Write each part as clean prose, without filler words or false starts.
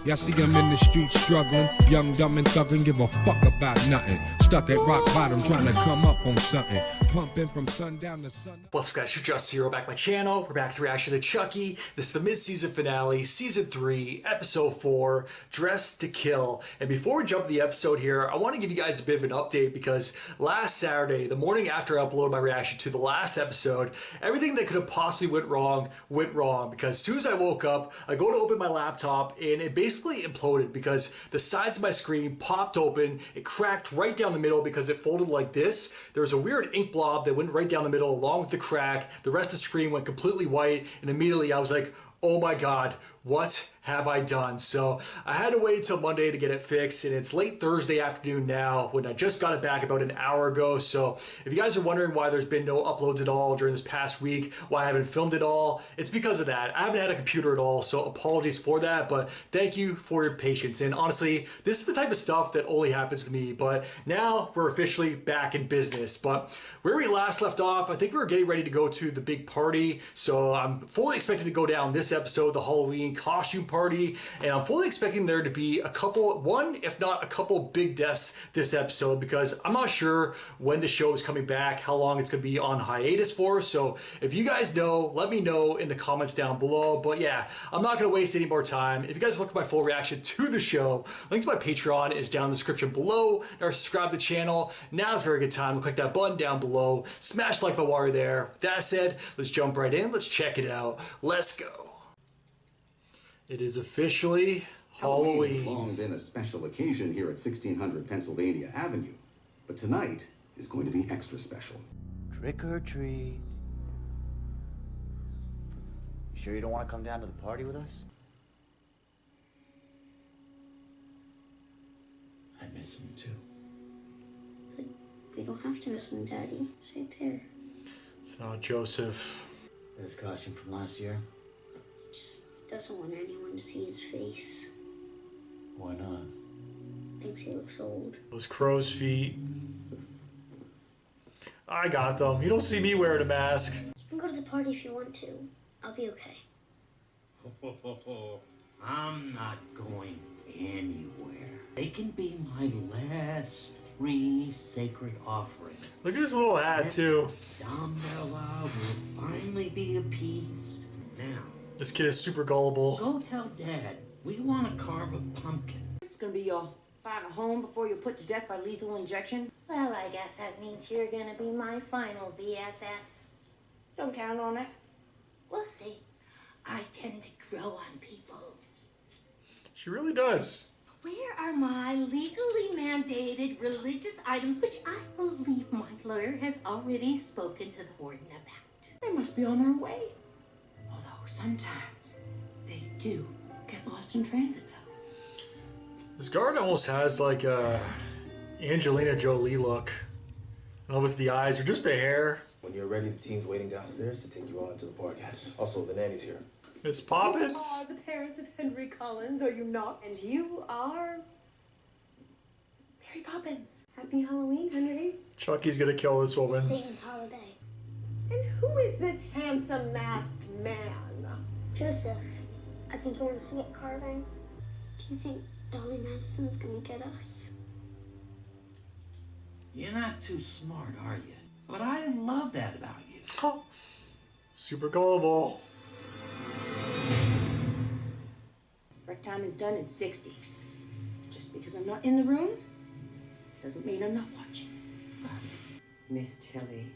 Y'all see him in the streets struggling, young, dumb, and thuggin', give a fuck about nothing. Stuck at rock bottom, trying to come up on something. Pumping from sundown to sun. What's up, guys? It's Just Zero back on my channel. We're back to reaction to Chucky. This is the mid-season finale, season 3, episode 4, Dressed to Kill. And before we jump to the episode here, I want to give you guys a bit of an update because last Saturday, the morning after I uploaded my reaction to the last episode, everything that could have possibly went wrong because as soon as I woke up, I go to open my laptop and it basically imploded because the sides of my screen popped open. It cracked right down the middle because it folded like this. There was a weird ink blob that went right down the middle along with the crack. The rest of the screen went completely white, and immediately I was like, oh my god, what have I done? So I had to wait until Monday to get it fixed, and it's late Thursday afternoon now when I just got it back about an hour ago. So if you guys are wondering why there's been no uploads at all during this past week, why I haven't filmed at all, it's because of that. I haven't had a computer at all, so apologies for that, but thank you for your patience. And honestly, this is the type of stuff that only happens to me, but now we're officially back in business. But where we last left off, I think we were getting ready to go to the big party, so I'm fully expected to go down this episode, the Halloween costume party, and I'm fully expecting there to be one if not a couple big deaths this episode because I'm not sure when the show is coming back, how long it's going to be on hiatus for. So if you guys know, let me know in the comments down below. But yeah, I'm not going to waste any more time. If you guys look at my full reaction to the show, link to my Patreon is down in the description below, or subscribe to the channel. Now's a very good time to click that button down below, smash the like button while you're there. With that said, let's jump right in, let's check it out, let's go. It is officially Halloween. It's long been a special occasion here at 1600 Pennsylvania Avenue, but tonight is going to be extra special. Trick or treat. You sure you don't want to come down to the party with us? I miss him too. But we don't have to miss him, Daddy. It's right there. It's not Joseph. This costume from last year? Just doesn't want anyone to see his face. Why not? Thinks he looks old. Those crow's feet. I got them. You don't see me wearing a mask. You can go to the party if you want to. I'll be okay. I'm not going anywhere. They can be my last 3 sacred offerings. Look at his little hat too. Dumbella will finally be appeased. Now, This kid is super gullible. go tell Dad we want to carve a pumpkin. This is gonna be your final home before you're put to death by lethal injection. Well, I guess that means you're gonna be my final BFF. Don't count on it. We'll see. I tend to grow on people. She really does. Where are my legally mandated religious items, which I believe my lawyer has already spoken to the warden about? They must be on their way. Although sometimes they do get lost in transit, though. This guard almost has like a Angelina Jolie look. I don't know if it's the eyes or just the hair. When you're ready, the team's waiting downstairs to take you on to the party. Yes. Also, the nanny's here. Miss You Poppins? are the parents of Henry Collins, are you not? And you are Mary Poppins. Happy Halloween, Henry. Chucky's gonna kill this woman. Satan's holiday. And who is this handsome masked man? Joseph, I think you want to see it carving. Do you think Dolly Madison's gonna get us? You're not too smart, are you? But I love that about you. Oh, super gullible. Break time is done at 60. Just because I'm not in the room doesn't mean I'm not watching. Miss Tilly.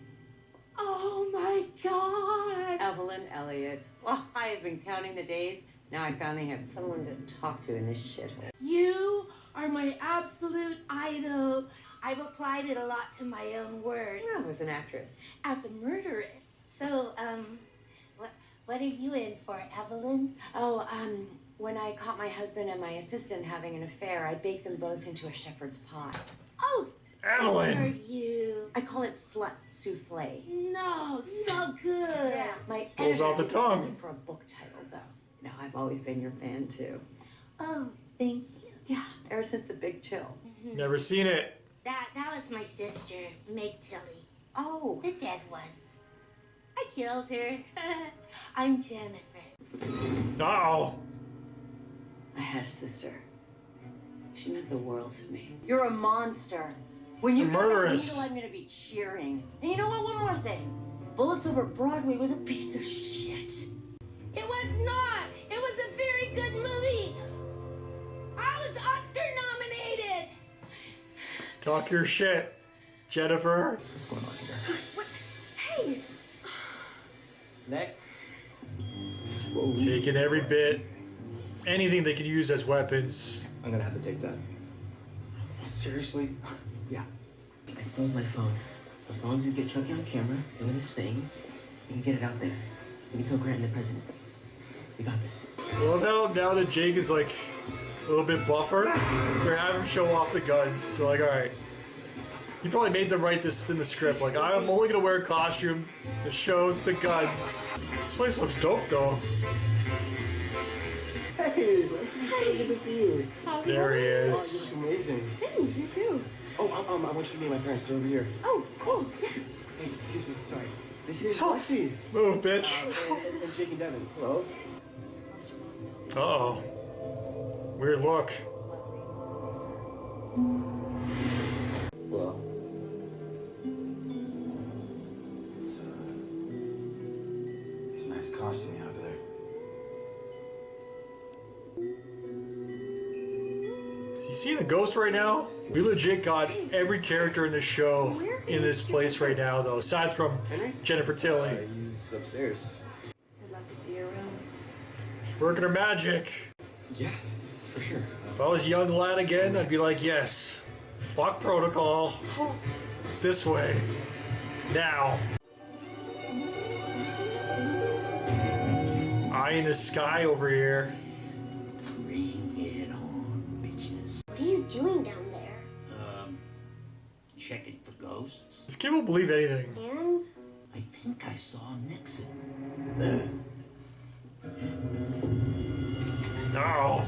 Oh my God! Evelyn Elliott. Well, I have been counting the days. Now I finally have someone to talk to in this shithole. You are my absolute idol. I've applied it a lot to my own work. I was an actress. As a murderess. So, what are you in for, Evelyn? Oh, when I caught my husband and my assistant having an affair, I baked them both into a shepherd's pie. Oh, Evelyn! are you? I call it slut souffle. No, so good. Yeah, my Rolls off the editor's tongue. looking for a book title, though. You know, I've always been your fan, too. Oh, thank you. Yeah, ever since The Big Chill. Never seen it. That was my sister, Meg Tilly. Oh, The dead one. I killed her. I'm Jennifer. Uh-oh. I had a sister. She meant the world to me. You're a monster. When you murderous. I'm gonna be cheering. And you know what? One more thing. Bullets Over Broadway was a piece of shit. It was not. It was a very good movie. I was Oscar nominated. Talk your shit, Jennifer. What's going on here? What? Hey. Next. Taking every bit, anything they could use as weapons. I'm gonna have to take that. Seriously? Yeah. I stole my phone. So as long as you get Chucky on camera doing his thing, you can get it out there. You can tell Grant and the president. We got this. I love how now that Jake is like a little bit buffer, they're having him show off the guns. They're like, alright. He probably made them write this in the script. Like, I'm only gonna wear a costume that shows the guns. This place looks dope though. Hey, Lexi, so good to see you. There he Oh, is. you look amazing. Thanks, you too. Oh, I want you to meet my parents. They're over here. Oh, cool. Yeah. Hey, excuse me. Sorry. This is Lexi. Move, bitch. And Jake and Devin. Hello. Uh-oh. Weird look. Hello. It's a nice costume you have there. Is he seeing a ghost right now? We legit got every character in the show in this place right now, though, aside from Jennifer Tilly. He's upstairs. I'd love to see your room. She's working her magic. Yeah, for sure. If I was a young lad again, I'd be like, yes, fuck protocol. This way. Now. Eye in the sky over here. Bring it on, bitches. What are you doing down there? Checking for ghosts. This kid will believe anything. And I think I saw Nixon. No.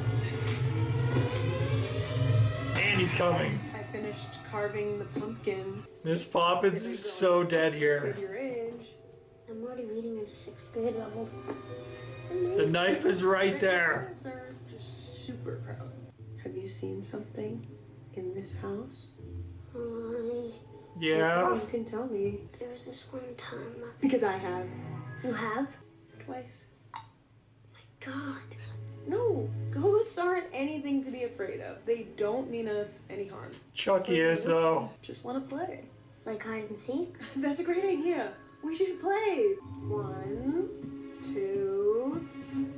And he's coming. I finished carving the pumpkin. Miss Poppins is so dead here. Your age. I'm already reading in 6th grade level. The knife is right there. Parents are just super proud. Have you seen something in this house? Yeah. You can tell me. There was this one time. Because I have. You have? Twice. God. No, ghosts aren't anything to be afraid of. They don't mean us any harm. Chucky is, though. Just want to play. Like hide and seek? That's a great idea. We should play. 1, 2,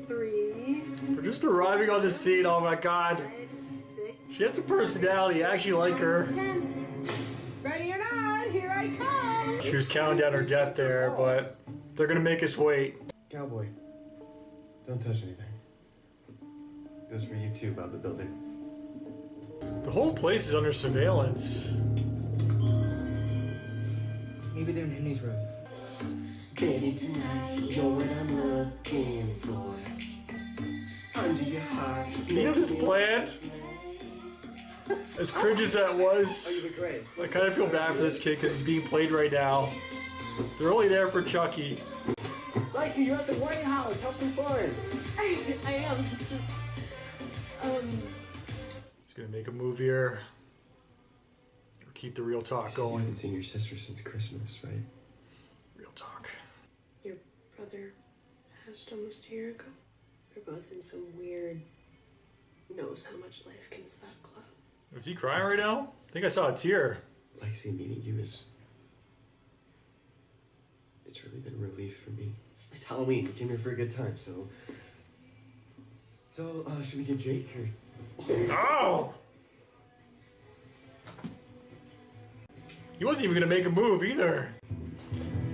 3. We're just arriving on the scene. Oh my god. 5, 6. She has a personality. I actually like her. 10. Ready or not, here I come. She was counting down her death there, but they're gonna make us wait. Cowboy, don't touch anything. Goes for you too, Bob the Builder. The whole place is under surveillance. Maybe they're in Henry's room. Baby, tonight, you're what I'm looking for. Under your heart. You know this planned? As cringe as that was, You look great. I kind of feel bad for this kid because he's being played right now. They're only there for Chucky. Lexi, you're at the White House. Have some fun. I am. It's just. He's gonna make a move here. Or keep the real talk You going. haven't seen your sister since Christmas, right? Real talk. Your brother passed almost a year ago. We're both in some weird. Knows how much life can suck club. Is he crying right now? I think I saw a tear. Lexi, meeting you is... It's really been a relief for me. It's Halloween. We came here for a good time, so... should we get Jake or... Oh! He wasn't even gonna make a move either.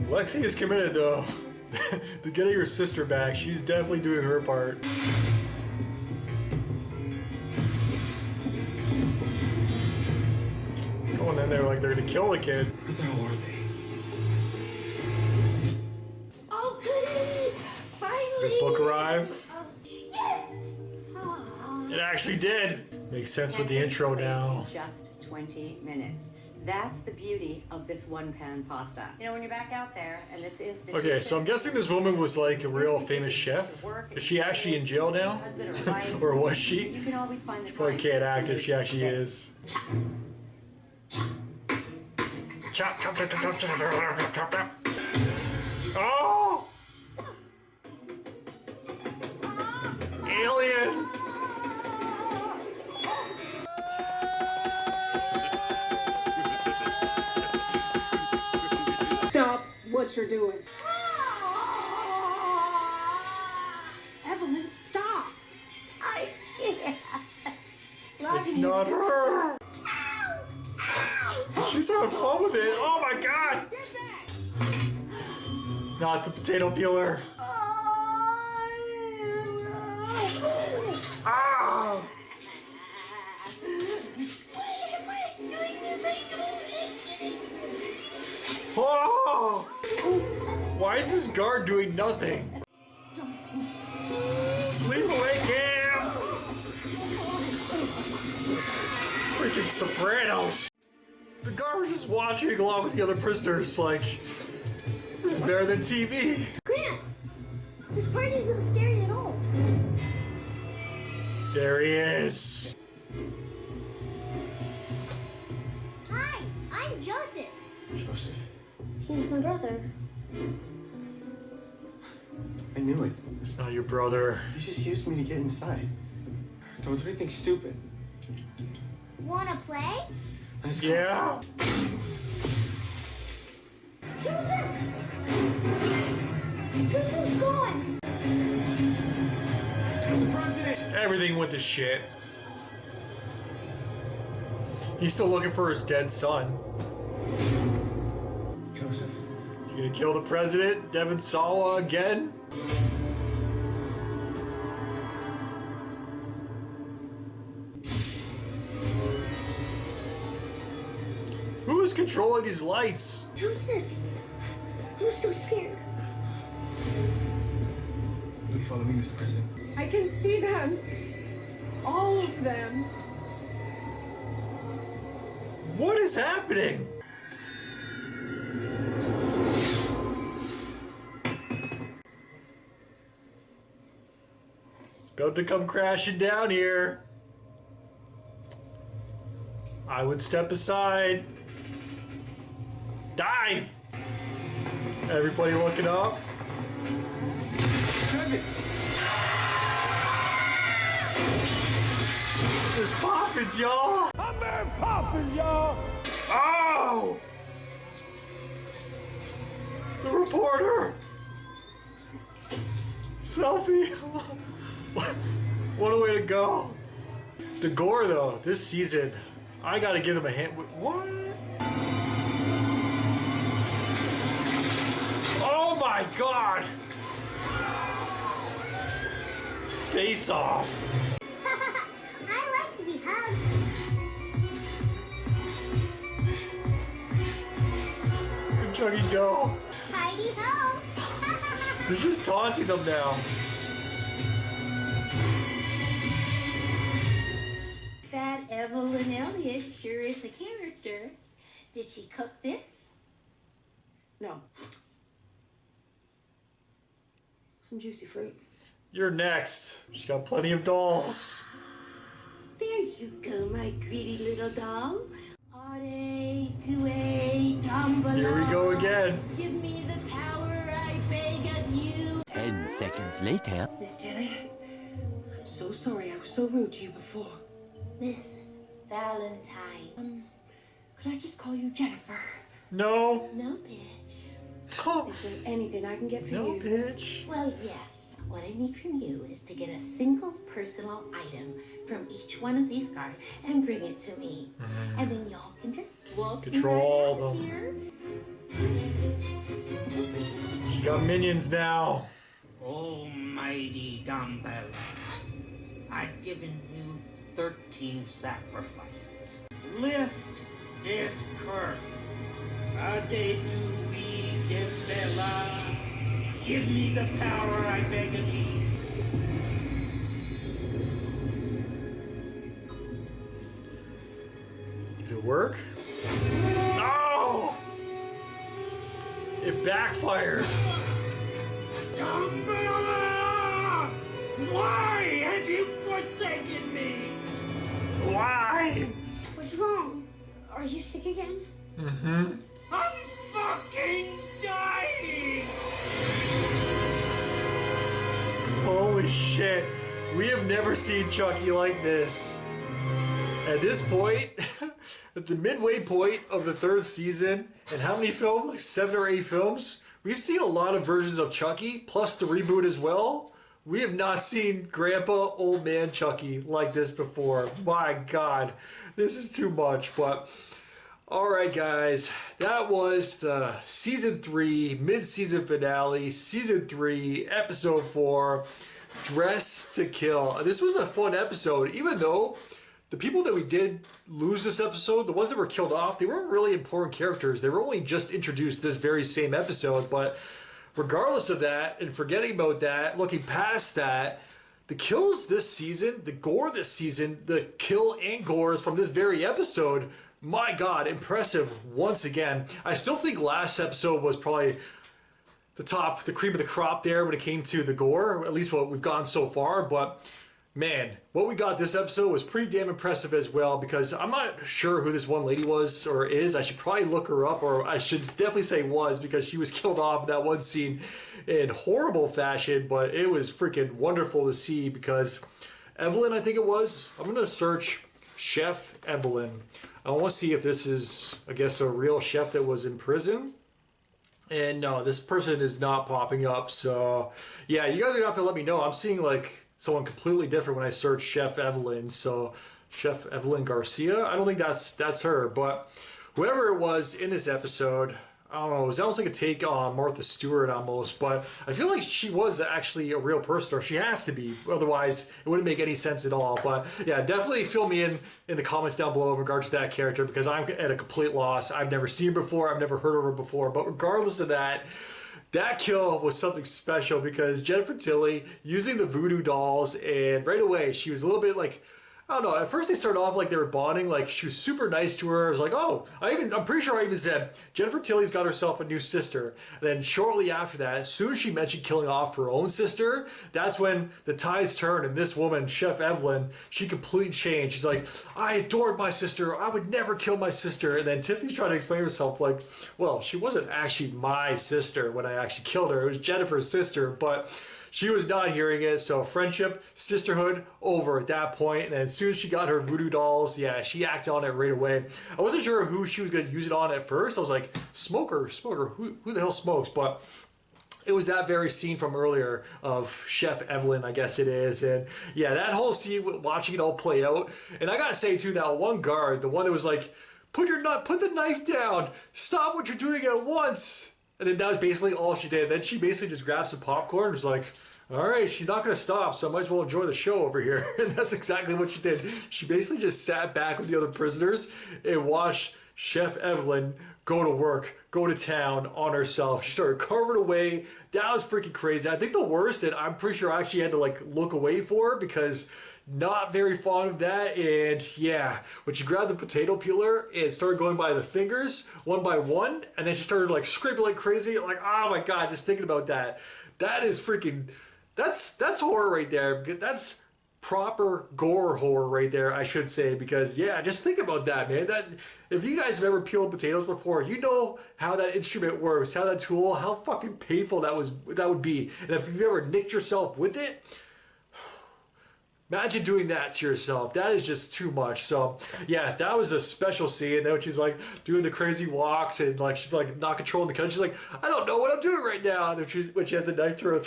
Lexi is committed though to getting her sister back. She's definitely doing her part. Going in there like they're gonna kill the kid. What the hell are they? Oh, goody! Finally! Did the book arrive? Yes! It actually did. Makes sense with the intro now. Just 20 minutes. That's the beauty of this one-pan pasta. You know, when you're back out there and this institution... Okay, so I'm guessing this woman was like a real famous chef. Is she actually in jail now? Or was she? You can always find the She probably can't act if she actually is. Chop, chop, chop, chop, chop, chop, chop, chop, chop. Oh! Alien! Stop what you're doing. Evelyn, stop. I can't. It's not her! She's having fun with it! Oh my god! Not the potato peeler. Ah! Oh! Why is this guard doing nothing? Sleep away, Cam! Freaking Sopranos! The guard was just watching along with the other prisoners, like, this is better than TV. Grant, this party isn't scary at all. There he is. Hi, I'm Joseph. Joseph. He's my brother. I knew it. It's not your brother. You just used me to get inside. Don't do anything stupid. Wanna play? Let's go. Yeah? Joseph! Joseph's gone! Everything went to shit. He's still looking for his dead son. Joseph. Is he gonna kill the president, Devon Sawa, again? Who is controlling these lights? Joseph! I'm so scared. Please follow me, Mr. President. I can see them. All of them. What is happening? It's about to come crashing down here. I would step aside. Dive! Everybody looking up. There's Poppins, y'all! I'm Mary Poppins, y'all! Oh! The reporter! Selfie! What a way to go. The gore, though, this season, I gotta give them a hand. What? Oh my god! Face off. I like to be hugged. Where'd Chucky go? Heidi ho! He's just taunting them now. That Evelyn Elliott sure is a character. Did she cook this? No. Some juicy fruit. You're next. She's got plenty of dolls. There you go, my greedy little doll. Are to a tumble. Here we go again. Give me the power, I beg of you. 10 seconds later. Miss Tilly, I'm so sorry I was so rude to you before. Miss Valentine. Could I just call you Jennifer? No. No, bitch. Oh. Is there anything I can get for No, you? bitch. Well, yes. What I need from you is to get a single personal item from each one of these cars and bring it to me. And then y'all can just walk Control right out them. here. She's got minions now. Almighty dumbbell, I've given you 13 sacrifices. Lift this curse. Ade tu vi bella. Give me the power, I beg of you. Did it work? It backfired. Why have you forsaken me? Why? What's wrong? Are you sick again? Mm-hmm. I'm fucking dying! Holy shit. We have never seen Chucky like this. At this point, at the midway point of the 3rd season, and how many films? Like 7 or 8 films? We've seen a lot of versions of Chucky, plus the reboot as well. We have not seen Grandpa Old Man Chucky like this before. My God, this is too much. But alright guys, that was the Season 3 mid-season finale, Season 3, Episode 4, Dress to Kill. This was a fun episode, even though the people that we did lose this episode, the ones that were killed off, they weren't really important characters. They were only just introduced this very same episode, but regardless of that, and forgetting about that, looking past that, the kills this season, the gore this season, the kill and gores from this very episode, my God, impressive once again. I still think last episode was probably the cream of the crop there when it came to the gore, at least what we've gotten so far, but man, what we got this episode was pretty damn impressive as well, because I'm not sure who this one lady was or is. I should probably look her up, or I should definitely say was, because she was killed off in that one scene in horrible fashion, but it was freaking wonderful to see because Evelyn, I think it was. I'm going to search Chef Evelyn. I want to see if this is, I guess, a real chef that was in prison. And no, this person is not popping up. So yeah, you guys are going to have to let me know. I'm seeing like someone completely different when I search Chef Evelyn. So Chef Evelyn Garcia, I don't think that's her, but whoever it was in this episode, I don't know, it was almost like a take on Martha Stewart almost, but I feel like she was actually a real person, or she has to be, otherwise it wouldn't make any sense at all. But yeah, definitely fill me in the comments down below in regards to that character, because I'm at a complete loss. I've never seen her before, I've never heard of her before, but regardless of that, that kill was something special because Jennifer Tilly using the voodoo dolls, and right away she was a little bit like, I don't know, at first they started off like they were bonding, like she was super nice to her. I was like, oh, I'm pretty sure I even said, Jennifer Tilly's got herself a new sister. And then shortly after that, as soon as she mentioned killing off her own sister, that's when the tides turned, and this woman, Chef Evelyn, she completely changed. She's like, I adored my sister, I would never kill my sister. And then Tiffany's trying to explain herself like, well, she wasn't actually my sister when I actually killed her, it was Jennifer's sister, but she was not hearing it, so friendship, sisterhood, over at that point. And then as soon as she got her voodoo dolls, yeah, she acted on it right away. I wasn't sure who she was going to use it on at first. I was like, smoker, who the hell smokes? But it was that very scene from earlier of Chef Evelyn, I guess it is. And yeah, that whole scene, watching it all play out. And I gotta say too, that one guard, the one that was like, put the knife down, stop what you're doing at once. And then that was basically all she did. Then she basically just grabbed some popcorn and was like, all right, she's not going to stop, so I might as well enjoy the show over here. And that's exactly what she did. She basically just sat back with the other prisoners and watched Chef Evelyn go to work, go to town on herself. She started carving away. That was freaking crazy. I think the worst that I'm pretty sure I actually had to like look away for, because not very fond of that. And yeah, when she grabbed the potato peeler and started going by the fingers one by one, and then she started like scraping like crazy, like, oh my God, just thinking about that. That is freaking, that's horror right there. That's proper gore horror right there, I should say, because yeah, just think about that, man. That if you guys have ever peeled potatoes before, you know how that instrument works, how that tool, how fucking painful that would be. And if you've ever nicked yourself with it, imagine doing that to yourself. That is just too much. So yeah, that was a special scene. And then when she's like doing the crazy walks and like she's like not controlling the gun, she's like, I don't know what I'm doing right now. And then when she has a knife to her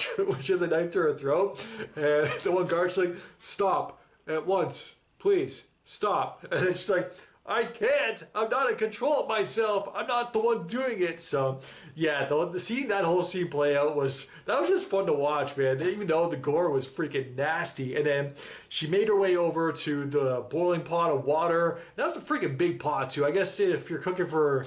throat, and the one guard's like, stop at once, please stop. And then she's like, I can't. I'm not in control of myself. I'm not the one doing it. So yeah, seeing that whole scene play out was just fun to watch, man. Even though the gore was freaking nasty. And then she made her way over to the boiling pot of water. That's a freaking big pot too. I guess if you're cooking for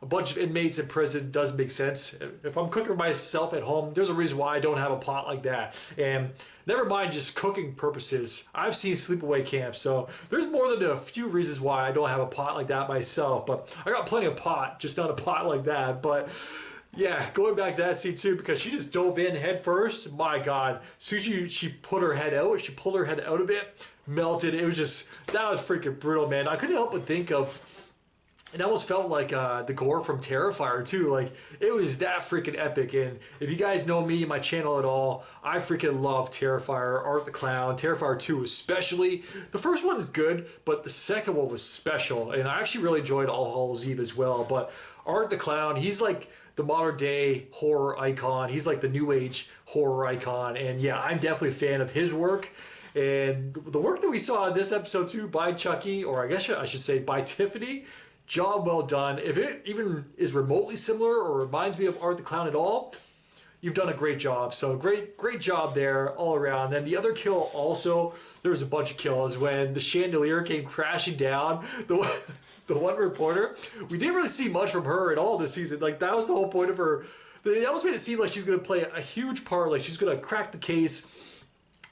a bunch of inmates in prison, does make sense. If I'm cooking for myself at home, there's a reason why I don't have a pot like that. And never mind just cooking purposes, I've seen sleepaway camps, so there's more than a few reasons why I don't have a pot like that myself. But I got plenty of pot, just not a pot like that. But Yeah, going back to that scene too, because she just dove in head first. My God, as soon as she put her head out, she pulled her head out of it, melted. It was just, that was freaking brutal, man. I couldn't help but think of, it almost felt like the gore from Terrifier too. Like, it was that freaking epic. And if you guys know me and my channel at all, I freaking love Terrifier, Art the Clown, Terrifier 2 especially. The first one is good, but the second one was special. And I actually really enjoyed All Hallows Eve as well. But Art the Clown, he's like the modern day horror icon. He's like the new age horror icon. And yeah, I'm definitely a fan of his work. And the work that we saw in this episode too by Chucky, or I guess I should say by Tiffany, job well done. If it even is remotely similar or reminds me of Art the Clown at all, you've done a great job. So great job there all around. Then the other kill also, there was a bunch of kills when the chandelier came crashing down. The one reporter, we didn't really see much from her at all this season. Like, that was the whole point of her. They almost made it seem like she was going to play a huge part. Like, she's going to crack the case,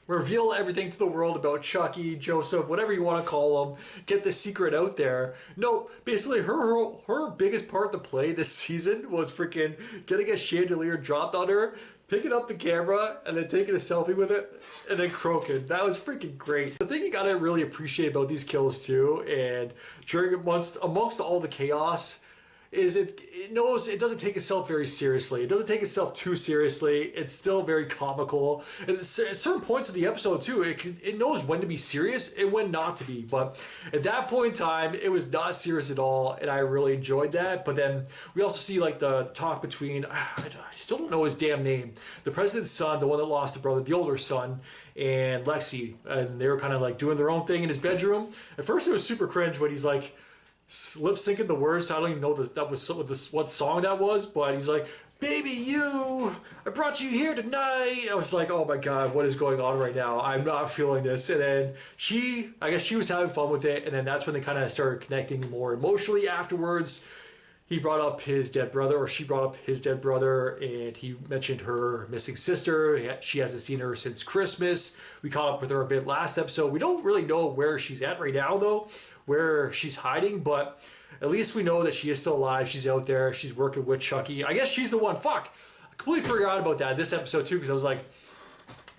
reveal everything to the world about Chucky, Joseph, whatever you want to call them, get the secret out there. No, basically her biggest part to play this season was freaking getting a chandelier dropped on her, picking up the camera, and then taking a selfie with it, and then croaking. That was freaking great. The thing you gotta really appreciate about these kills too, and amongst all the chaos, is it knows it doesn't take itself very seriously. It doesn't take itself too seriously. It's still very comical. And at certain points of the episode too, it knows when to be serious and when not to be. But at that point in time, it was not serious at all, and I really enjoyed that. But then we also see like the talk between, I still don't know his damn name, the president's son, the one that lost a brother, the older son, and Lexi, and they were kind of like doing their own thing in his bedroom. At first it was super cringe when he's like lip syncing the words. I don't even know what song that was, but he's like, "Baby, I brought you here tonight." I was like, oh my God, what is going on right now? I'm not feeling this. And then I guess she was having fun with it, and then that's when they kind of started connecting more emotionally afterwards. He brought up his dead brother, or she brought up his dead brother, and he mentioned her missing sister. She hasn't seen her since Christmas. We caught up with her a bit last episode. We don't really know where she's at right now though, where she's hiding, but at least we know that she is still alive. She's out there. She's working with Chucky. I guess she's the one. Fuck. I completely forgot about that this episode too, because I was like,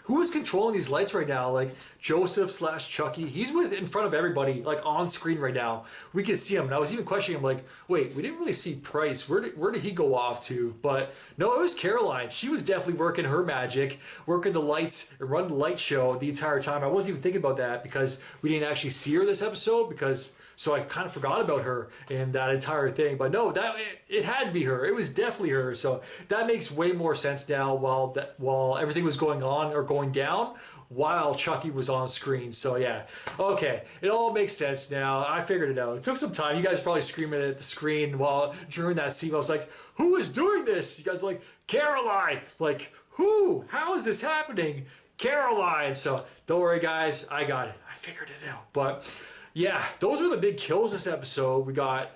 who is controlling these lights right now? Like Joseph / Chucky. He's in front of everybody, like on screen right now. We can see him. And I was even questioning him, like, wait, we didn't really see Price. Where did he go off to? But no, it was Caroline. She was definitely working her magic, working the lights and running the light show the entire time. I wasn't even thinking about that because we didn't actually see her this episode, so I kind of forgot about her and that entire thing. But no, it had to be her. It was definitely her. So that makes way more sense now while everything was going on or going down while Chucky was on screen. So yeah, okay, it all makes sense now. I figured it out. It took some time. You guys probably screaming at the screen during that scene. I was like, who is doing this? You guys are like, Caroline. Like, who? How is this happening? Caroline. So don't worry, guys. I got it. I figured it out. But yeah, those were the big kills this episode. We got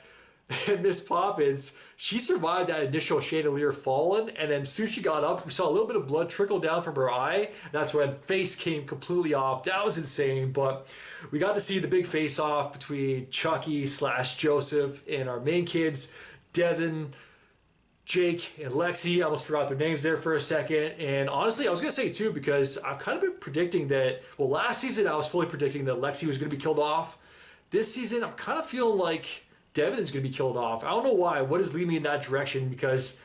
Miss Poppins. She survived that initial chandelier falling, and then as soon as she got up, we saw a little bit of blood trickle down from her eye. That's when face came completely off. That was insane, but we got to see the big face-off between Chucky / Joseph and our main kids, Devin, Jake, and Lexi. I almost forgot their names there for a second. And honestly, I was going to say too, because I've kind of been predicting that, well, last season I was fully predicting that Lexi was going to be killed off. This season, I'm kind of feeling like Devin is going to be killed off. I don't know why. What is leading me in that direction? Because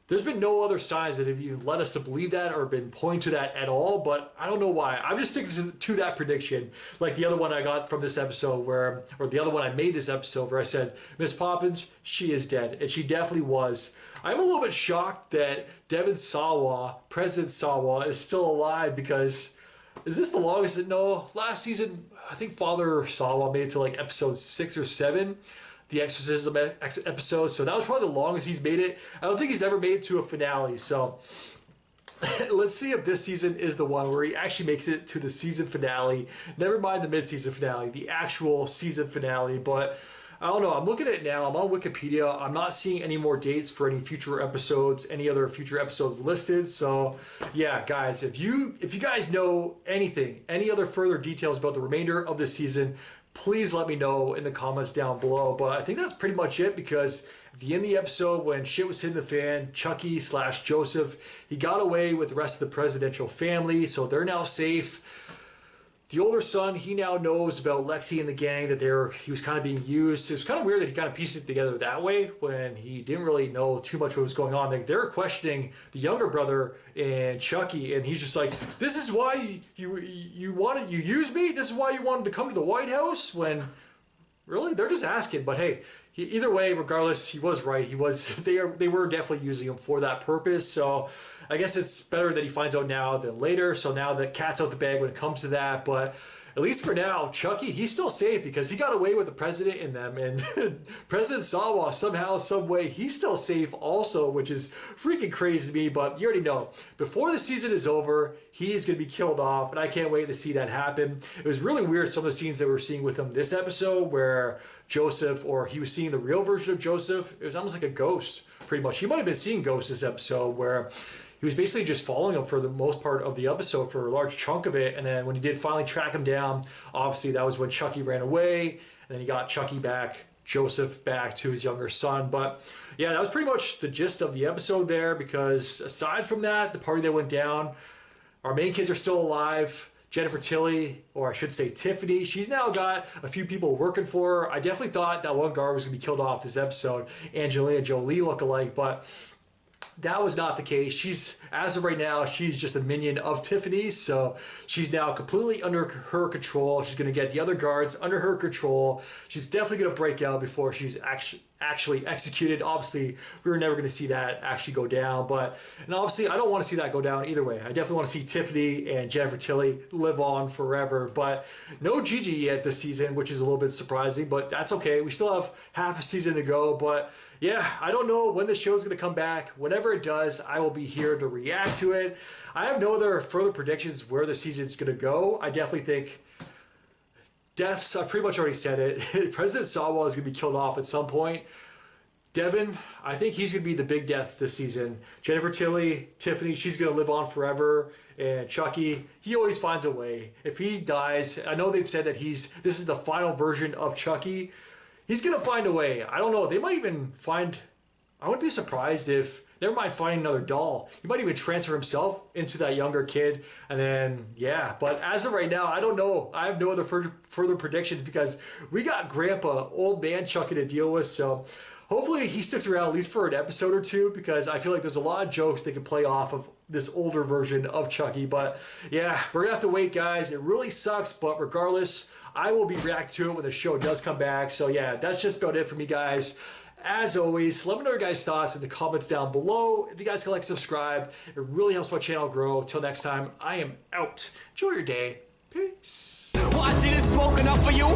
there's been no other signs that have even led us to believe that or been pointing to that at all. But I don't know why. I'm just sticking to that prediction. Like the other one I got from this episode or the other one I made this episode where I said, Miss Poppins, she is dead. And she definitely was. I'm a little bit shocked that Devin Sawa, President Sawa, is still alive, because is this the longest? No, last season, I think Father Sawa made it to like episode 6 or 7, the exorcism episode. So that was probably the longest he's made it. I don't think he's ever made it to a finale. So let's see if this season is the one where he actually makes it to the season finale. Never mind the mid-season finale, the actual season finale. But I don't know. I'm looking at it now. I'm on Wikipedia. I'm not seeing any more dates for any future episodes, any other future episodes listed. So yeah, guys, if you guys know anything, any other further details about the remainder of the season, please let me know in the comments down below. But I think that's pretty much it, because at the end of the episode, when shit was hitting the fan, Chucky / Joseph, he got away with the rest of the presidential family, so they're now safe. The older son, he now knows about Lexi and the gang, that he was kind of being used. It was kind of weird that he kind of pieced it together that way when he didn't really know too much what was going on. They were questioning the younger brother and Chucky, and he's just like, "This is why you used me? This is why you wanted to come to the White House?" When really, they're just asking. But hey, either way, regardless, he was right. They were definitely using him for that purpose. So I guess it's better that he finds out now than later. So now the cat's out the bag when it comes to that. But at least for now, Chucky, he's still safe because he got away with the president in them. And President Sawa, somehow, some way, he's still safe also, which is freaking crazy to me. But you already know, before the season is over, he's going to be killed off. And I can't wait to see that happen. It was really weird, some of the scenes that we're seeing with him this episode, where Joseph, or he was seeing the real version of Joseph. It was almost like a ghost, pretty much. He might have been seeing ghosts this episode, where he was basically just following him for the most part of the episode, for a large chunk of it. And then when he did finally track him down, obviously that was when Chucky ran away. And then he got Chucky back, Joseph back to his younger son. But yeah, that was pretty much the gist of the episode there, because aside from that, the party that went down, our main kids are still alive. Jennifer Tilly, or I should say Tiffany, she's now got a few people working for her. I definitely thought that one guard was going to be killed off this episode, Angelina Jolie lookalike, but that was not the case. As of right now, she's just a minion of Tiffany's, so she's now completely under her control. She's going to get the other guards under her control. She's definitely going to break out before she's actually executed. Obviously, we were never going to see that actually go down, and obviously, I don't want to see that go down either way. I definitely want to see Tiffany and Jennifer Tilly live on forever, but no Gigi yet this season, which is a little bit surprising, but that's okay. We still have half a season to go, but yeah, I don't know when the show's going to come back. Whenever it does, I will be here to react to it. I have no other further predictions where the season's going to go. I definitely think deaths, I pretty much already said it. President Sawa is going to be killed off at some point. Devin, I think he's going to be the big death this season. Jennifer Tilly, Tiffany, she's going to live on forever. And Chucky, he always finds a way. If he dies, I know they've said that this is the final version of Chucky. He's going to find a way. I don't know. They might even find, I wouldn't be surprised if, never mind finding another doll, he might even transfer himself into that younger kid. And then, yeah. But as of right now, I don't know. I have no other further predictions, because we got Grandpa, old man Chucky, to deal with. So hopefully he sticks around at least for an episode or two, because I feel like there's a lot of jokes they can play off of this older version of Chucky. But yeah, we're going to have to wait, guys. It really sucks, but regardless, I will be reacting to it when the show does come back. So yeah, that's just about it for me, guys. As always, let me know your guys' thoughts in the comments down below. If you guys can like, subscribe, it really helps my channel grow. Till next time, I am out. Enjoy your day. Peace. Well, I didn't smoke enough for you.